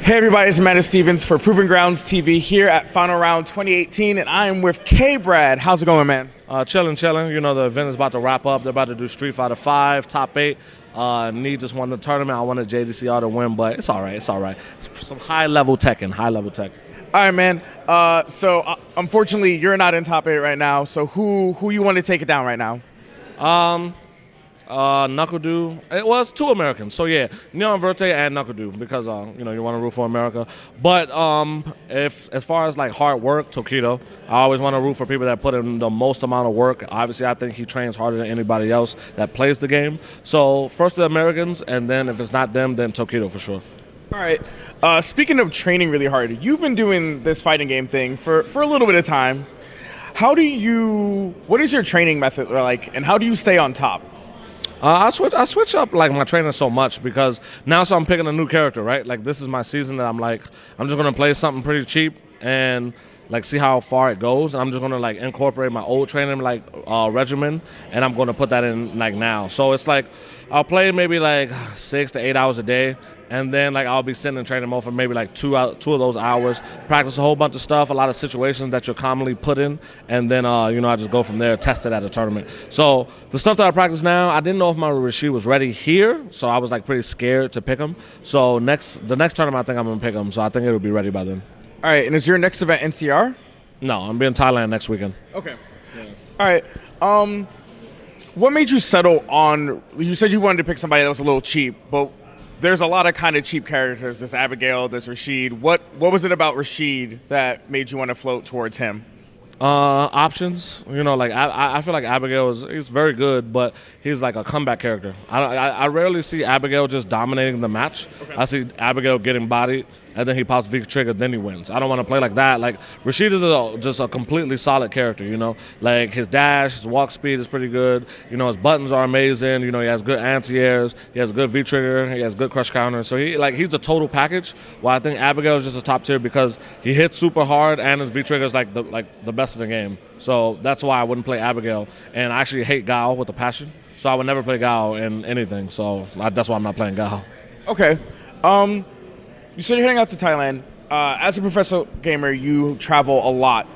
Hey everybody, it's Amanda Stevens for Proving Grounds TV here at Final Round 2018, and I am with K-Brad. How's it going, man? Chilling. You know, the event is about to wrap up. They're about to do Street Fighter 5, top 8. Need just won the tournament. I wanted JDCR to win, but it's all right. It's some high-level Tekken. All right, man. Unfortunately, you're not in top 8 right now, so who you want to take it down right now? Knuckle It was two Americans. So yeah, Neon Verte and Knuckle because you know, you want to root for America. But if as far as like hard work, Tokido. I always want to root for people that put in the most amount of work. Obviously, I think he trains harder than anybody else that plays the game. So first the Americans, and then if it's not them, then Tokido for sure. All right. Speaking of training really hard, you've been doing this fighting game thing for a little bit of time. What is your training method like, and how do you stay on top? I switch up like my training so much because now I'm picking a new character, right? Like this is my season that I'm just gonna play something pretty cheap and like see how far it goes, and I'm just gonna like incorporate my old training regimen, and I'm gonna put that in like now. So it's like I'll play maybe like 6 to 8 hours a day, and then like I'll be sitting in training mode for maybe like two of those hours, practice a whole bunch of stuff, a lot of situations that you're commonly put in, and then you know, I just go from there, test it at a tournament. So the stuff that I practice now, I didn't know if my Rashid was ready here, so I was like pretty scared to pick him. So the next tournament, I think I'm gonna pick him, so I think it'll be ready by then. All right, and is your next event NCR? No, I'm in Thailand next weekend. Okay. Yeah. All right. What made you settle on? You said you wanted to pick somebody that was a little cheap, but there's a lot of kind of cheap characters. There's Abigail. There's Rashid. What was it about Rashid that made you want to float towards him? Options. You know, like I feel like Abigail he's very good, but he's like a comeback character. I rarely see Abigail just dominating the match. Okay. I see Abigail getting bodied, and then he pops V trigger, then he wins. I don't want to play like that. Like Rashid is just a completely solid character. You know, like his dash, his walk speed is pretty good. You know, his buttons are amazing. You know, he has good anti-airs. He has good V trigger. He has good crush counter. So he's the total package. While I think Abigail is just a top tier because he hits super hard and his V trigger is like the best in the game. So that's why I wouldn't play Abigail. And I actually hate Gao with a passion. So I would never play Gao in anything. So that's why I'm not playing Gao. Okay. You said you're heading out to Thailand. As a professional gamer, you travel a lot.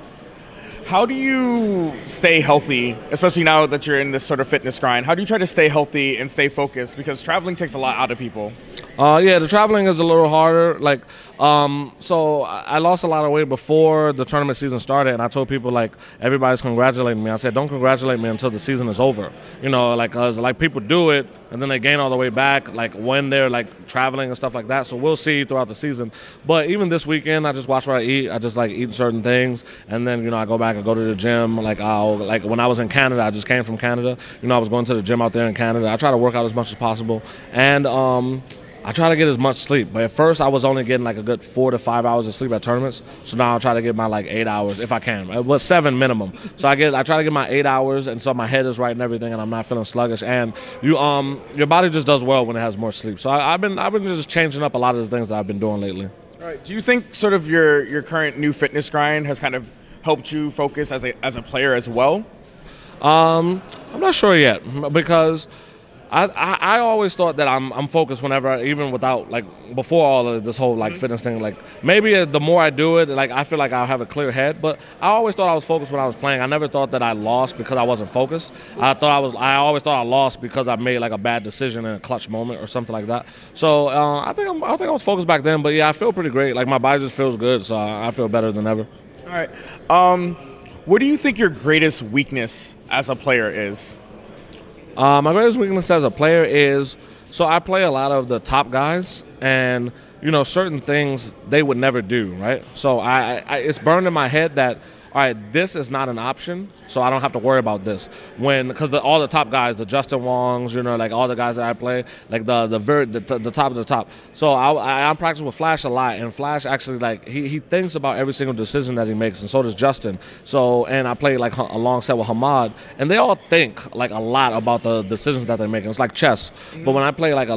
How do you stay healthy, especially now that you're in this sort of fitness grind? How do you try to stay healthy and stay focused? Because traveling takes a lot out of people. Yeah, the traveling is a little harder. Like, so I lost a lot of weight before the tournament season started, and I told people like everybody's congratulating me. I said, don't congratulate me until the season is over. You know, like, 'cause like people do it and then they gain all the way back, like when they're like traveling and stuff like that. So we'll see throughout the season. But even this weekend, I just watch what I eat. I just like eat certain things, and then you know I go back and go to the gym. Like when I was in Canada, I just came from Canada. You know, I was going to the gym out there in Canada. I try to work out as much as possible, and I try to get as much sleep, but at first I was only getting like a good 4 to 5 hours of sleep at tournaments. So now I try to get my like 8 hours if I can. It was 7 minimum. So I try to get my 8 hours, and so my head is right and everything, and I'm not feeling sluggish. And your body just does well when it has more sleep. So I've been just changing up a lot of the things that I've been doing lately. All right. Do you think sort of your current new fitness grind has kind of helped you focus as a player as well? I'm not sure yet because I always thought that I'm focused whenever, even without, like, before all of this whole, like, fitness thing. Like, maybe the more I do it, like, I feel like I'll have a clear head. But I always thought I was focused when I was playing. I never thought that I lost because I wasn't focused. I always thought I lost because I made, like, a bad decision in a clutch moment or something like that. So I think I was focused back then. But, yeah, I feel pretty great. Like, my body just feels good, so I feel better than ever. All right. What do you think your greatest weakness as a player is? My greatest weakness as a player is, so I play a lot of the top guys, and you know, certain things they would never do, right? So it's burned in my head that, all right, this is not an option, so I don't have to worry about this. Because all the top guys, the Justin Wongs, you know, like all the guys that I play, like the top of the top. So I'm practicing with Flash a lot, and Flash actually, like, he thinks about every single decision that he makes, and so does Justin. So, and I play like alongside with Hamad, and they all think like a lot about the decisions that they make. It's like chess. Mm-hmm. But when I play like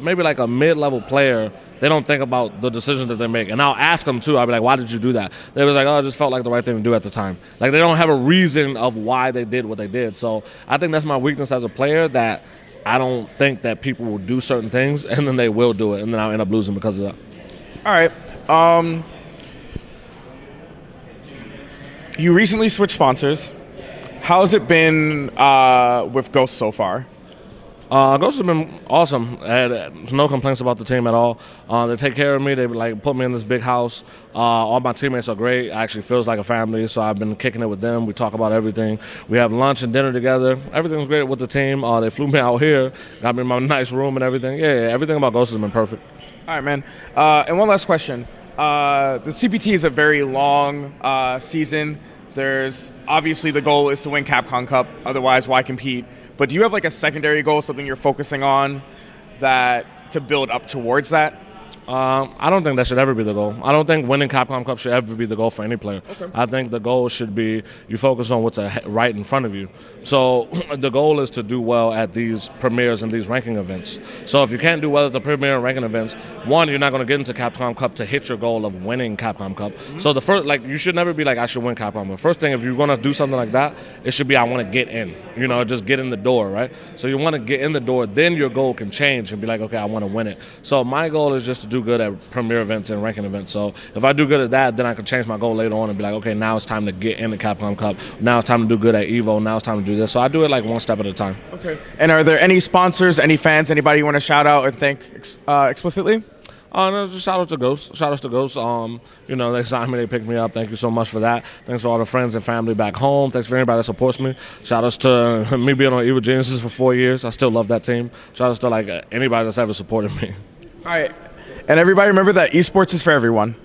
maybe like a mid-level player, they don't think about the decisions that they make. And I'll ask them, too. I'll be like, why did you do that? They was like, oh, it just felt like the right thing to do at the time. Like, they don't have a reason of why they did what they did. So I think that's my weakness as a player, that I don't think that people will do certain things, and then they will do it, and then I'll end up losing because of that. All right. You recently switched sponsors. How's it been with Ghost so far? Ghost has been awesome. I had no complaints about the team at all. They take care of me. They like put me in this big house. All my teammates are great. It actually feels like a family. So I've been kicking it with them. We talk about everything. We have lunch and dinner together. Everything's great with the team. They flew me out here, got me in my nice room and everything. Yeah, everything about Ghost has been perfect. All right, man. And one last question. The CPT is a very long season. There's obviously the goal is to win Capcom Cup. Otherwise, why compete? But do you have like a secondary goal, something you're focusing on that to build up towards that? I don't think that should ever be the goal. I don't think winning Capcom Cup should ever be the goal for any player. Okay. I think the goal should be you focus on what's right in front of you. So the goal is to do well at these premieres and these ranking events. So if you can't do well at the premiere and ranking events, one, you're not going to get into Capcom Cup to hit your goal of winning Capcom Cup. Mm-hmm. So the first, like, you should never be like, I should win Capcom Cup. First thing, if you're going to do something like that, it should be, I want to get in. You know, just get in the door, right? So you want to get in the door, then your goal can change and be like, okay, I want to win it. So my goal is just to do good at premiere events and ranking events. So if I do good at that, then I can change my goal later on and be like, okay, now it's time to get in the Capcom Cup. Now it's time to do good at EVO. Now it's time to do this. So I do it like one step at a time. Okay. And are there any sponsors, any fans, anybody you want to shout out and thank explicitly? No, just shout out to Ghost. Shout out to Ghost. You know, they signed me, they picked me up. Thank you so much for that. Thanks to all the friends and family back home. Thanks for anybody that supports me. Shout outs to me being on Evil Geniuses for 4 years. I still love that team. Shout outs to like anybody that's ever supported me. All right. And everybody remember that esports is for everyone.